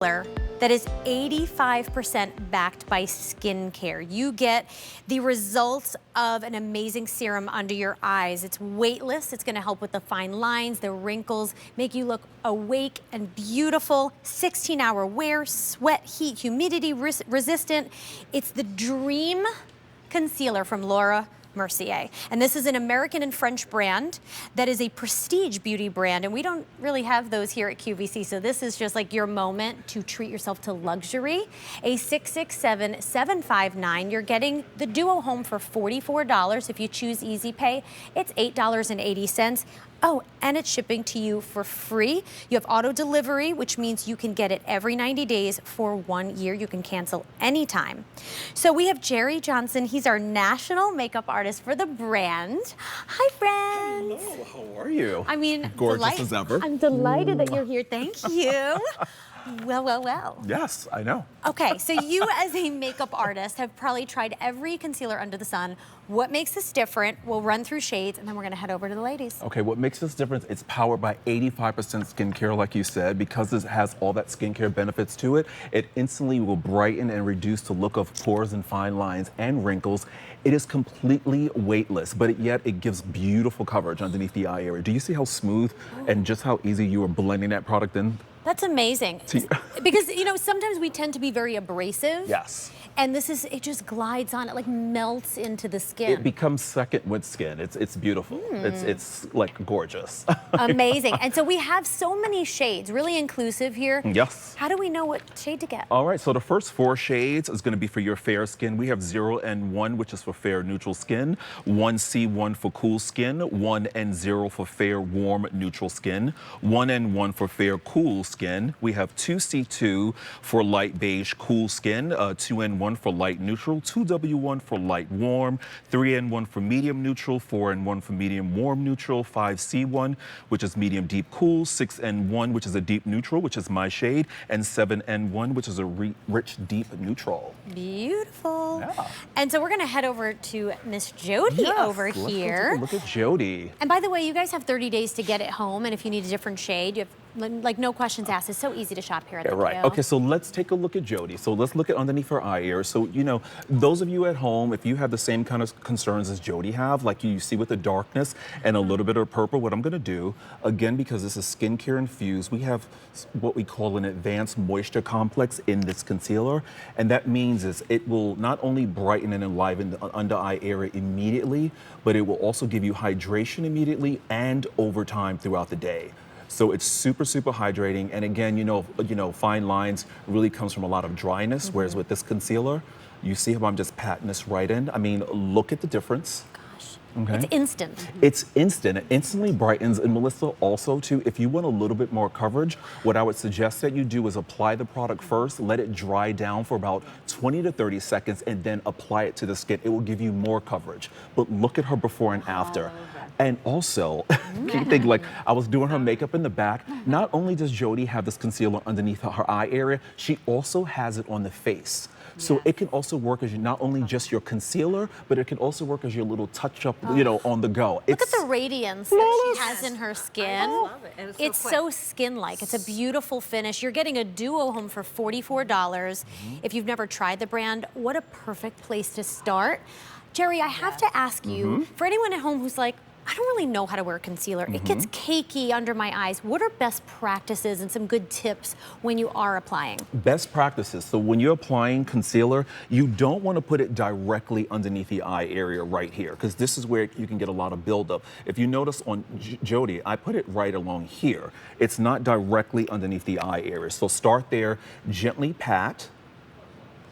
that is 85% backed by skincare. You get the results of an amazing serum under your eyes. It's weightless. It's going to help with the fine lines, the wrinkles, make you look awake and beautiful. 16-hour wear, sweat, heat, humidity resistant. It's the Dream Concealer from Laura Mercier. And this is an American and French brand that is a prestige beauty brand, and we don't really have those here at QVC, so this is just like your moment to treat yourself to luxury. A $667,759. You're getting the duo home for $44. If you choose Easy Pay, it's $8.80. Oh, and it's shipping to you for free. You have auto delivery, which means you can get it every 90 days for 1 year. You can cancel anytime. So we have Jerry Johnson. He's our national makeup artist for the brand. Hi, friends. Hello, how are you? I mean, gorgeous as ever. I'm delighted that you're here. Thank you. Well. Yes, I know. Okay, so you as a makeup artist have probably tried every concealer under the sun. What makes this different? We'll run through shades, and then we're gonna head over to the ladies. Okay, what makes this difference, it's powered by 85% skincare, like you said. Because this has all that skincare benefits to it, it instantly will brighten and reduce the look of pores and fine lines and wrinkles. It is completely weightless, but yet it gives beautiful coverage underneath the eye area. Do you see how smooth and just how easy you are blending that product in? That's amazing. Because, you know, sometimes we tend to be very abrasive. Yes. And this is, it just glides on, it like melts into the skin. It becomes second with skin. It's beautiful. It's like gorgeous. Amazing. And so we have so many shades, really inclusive here. Yes. How do we know what shade to get? All right, so the first 4 shades is going to be for your fair skin. We have 0N1, which is for fair neutral skin, 1C1 for cool skin, 1N0 for fair warm neutral skin, 1N1 for fair cool skin. We have 2C2 for light beige cool skin, 2N1 for light neutral, 2W1 for light warm, 3N1 for medium neutral, 4N1 for medium warm neutral, 5C1, which is medium deep cool, 6N1, which is a deep neutral, which is my shade, and 7N1, which is a rich deep neutral. Beautiful. Yeah. And so we're gonna head over to Miss Jody over Let's here. go take a look at Jody. And by the way, you guys have 30 days to get it home, and if you need a different shade, you have like no questions asked. It's so easy to shop here at the Right. Duo. Okay, so let's take a look at Jody. So let's look at underneath her eye area. So, you know, those of you at home, if you have the same kind of concerns as Jody have, like you see with the darkness and a little bit of purple, what I'm gonna do, again, because this is skincare infused, we have what we call an advanced moisture complex in this concealer. And that means is it will not only brighten and enliven the under eye area immediately, but it will also give you hydration immediately and over time throughout the day. So it's super, super hydrating. And again, you know, fine lines really comes from a lot of dryness, whereas with this concealer, you see how I'm just patting this right in? I mean, look at the difference. Gosh, Okay. it's instant. It's instant. It instantly brightens. And Melissa, also too, if you want a little bit more coverage, what I would suggest that you do is apply the product first, let it dry down for about 20 to 30 seconds, and then apply it to the skin. It will give you more coverage. But look at her before and after. And also, you think like I was doing her makeup in the back. Not only does Jody have this concealer underneath her eye area, she also has it on the face. So it can also work as not only just your concealer, but it can also work as your little touch-up, you know, on the go. Look at the radiance that she has in her skin. I love it. And It's so skin-like. It's a beautiful finish. You're getting a duo home for $44. If you've never tried the brand, what a perfect place to start. Jerry, I have to ask you, for anyone at home who's like, I don't really know how to wear concealer. It gets cakey under my eyes. What are best practices and some good tips when you are applying? Best practices. So when you're applying concealer, you don't want to put it directly underneath the eye area right here, because this is where you can get a lot of buildup. If you notice on Jody, I put it right along here. It's not directly underneath the eye area. So start there, gently pat.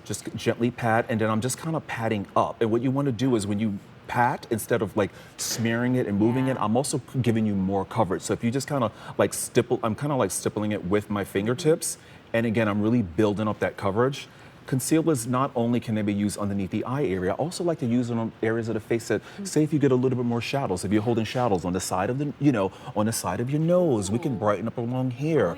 Just gently pat, and then I'm just kind of patting up. And what you want to do is when you pat, instead of like smearing it and moving it, I'm also giving you more coverage. So if you just kind of like stipple, I'm kind of like stippling it with my fingertips. And again, I'm really building up that coverage. Concealers not only can they be used underneath the eye area, I also like to use it on areas of the face that, say if you get a little bit more shadows, if you're holding shadows on the side of the, you know, on the side of your nose, we can brighten up along here,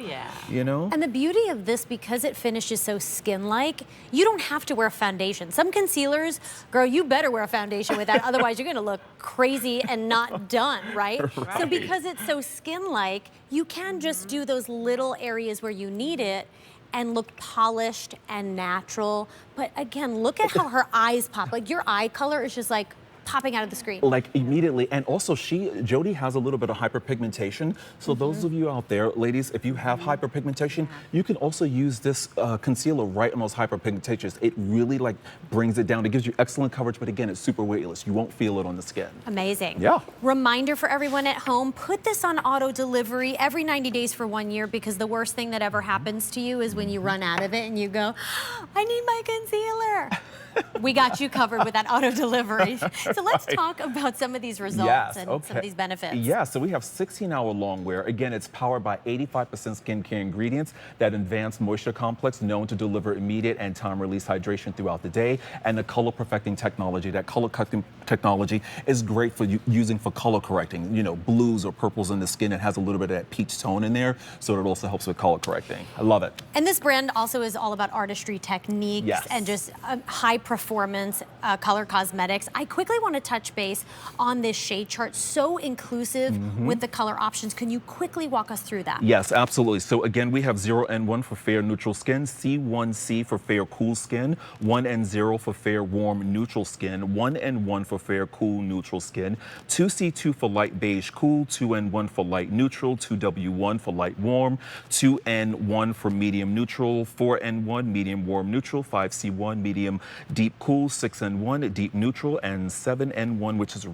you know? And the beauty of this, because it finishes so skin-like, you don't have to wear foundation. Some concealers, girl, you better wear a foundation with that, otherwise you're gonna look crazy and not done, right? So because it's so skin-like, you can just do those little areas where you need it, and look polished and natural. But again, look at how her eyes pop. Like your eye color is just like popping out of the screen. Like immediately. And also Jody has a little bit of hyperpigmentation. So those of you out there, ladies, if you have hyperpigmentation, you can also use this concealer right on those hyperpigmentations. It really like brings it down. It gives you excellent coverage, but again, it's super weightless. You won't feel it on the skin. Amazing. Yeah. Reminder for everyone at home, put this on auto delivery every 90 days for 1 year, because the worst thing that ever happens to you is when you run out of it and you go, I need my concealer. We got you covered with that auto delivery. So let's talk about some of these results and some of these benefits. Yeah, so we have 16-hour long wear. Again, it's powered by 85% skincare ingredients, that advanced moisture complex known to deliver immediate and time-release hydration throughout the day, and the color perfecting technology. That color correcting technology is great for using for color correcting, you know, blues or purples in the skin. It has a little bit of that peach tone in there, so it also helps with color correcting. I love it. And this brand also is all about artistry techniques and just high performance color cosmetics. I quickly want to touch base on this shade chart, so inclusive with the color options. Can you quickly walk us through that? Yes, absolutely. So again, we have 0N1 for fair neutral skin, C1C for fair cool skin, 1N0 for fair warm neutral skin, 1N1 for fair cool neutral skin, 2C2 for light beige cool, 2N1 for light neutral, 2W1 for light warm, 2N1 for medium neutral, 4N1 medium warm neutral, 5C1 medium deep cool, 6N1 deep neutral, and 7N1, which is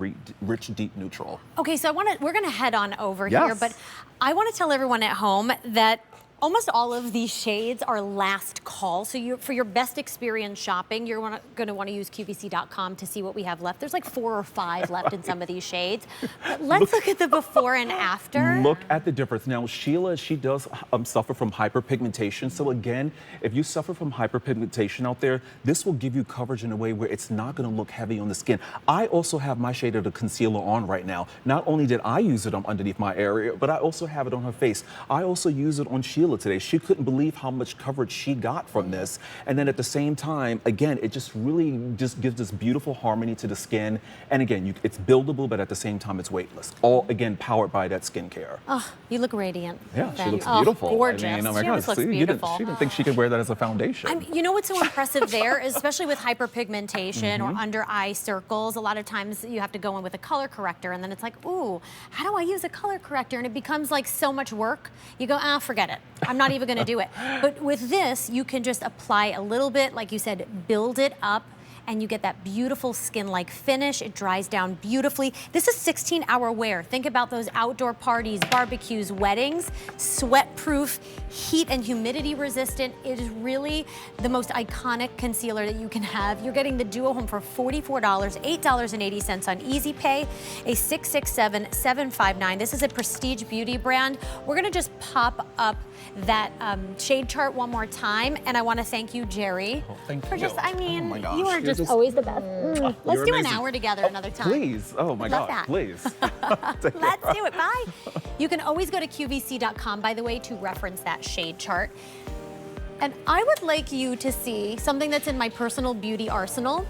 rich deep neutral. Okay, so we're gonna head on over here, but I want to tell everyone at home that almost all of these shades are last call. So for your best experience shopping, you're going to want to use QVC.com to see what we have left. There's like 4 or 5 left in some of these shades. But let's look at the before and after. Look at the difference. Now, Sheila, she does suffer from hyperpigmentation. So again, if you suffer from hyperpigmentation out there, this will give you coverage in a way where it's not going to look heavy on the skin. I also have my shade of the concealer on right now. Not only did I use it on underneath my area, but I also have it on her face. I also use it on Sheila today. She couldn't believe how much coverage she got from this. And then at the same time, again, it just really just gives this beautiful harmony to the skin. And again, it's buildable, but at the same time, it's weightless. All, again, powered by that skincare. Oh, you look radiant. Yeah, she looks beautiful. Gorgeous. I mean, oh my she God, looks see, beautiful. she didn't think she could wear that as a foundation. You know what's so impressive there, especially with hyperpigmentation or under eye circles, a lot of times you have to go in with a color corrector, and then it's like, ooh, how do I use a color corrector? And it becomes like so much work. You go, forget it. I'm not even going to do it. But with this, you can just apply a little bit, like you said, build it up, and you get that beautiful skin-like finish. It dries down beautifully. This is 16-hour wear. Think about those outdoor parties, barbecues, weddings, sweat-proof, heat and humidity resistant. It is really the most iconic concealer that you can have. You're getting the Duo Home for $44, $8.80 on Easy Pay, a 667-759. This is a prestige beauty brand. We're gonna just pop up that shade chart one more time, and I want to thank you, Jerry, thank for you. just, I mean, oh my gosh, you are just always the best. Let's do amazing. an hour together another time. Please. Oh my Love God, that. please. Let's do it. Bye. You can always go to QVC.com, by the way, to reference that shade chart. And I would like you to see something that's in my personal beauty arsenal.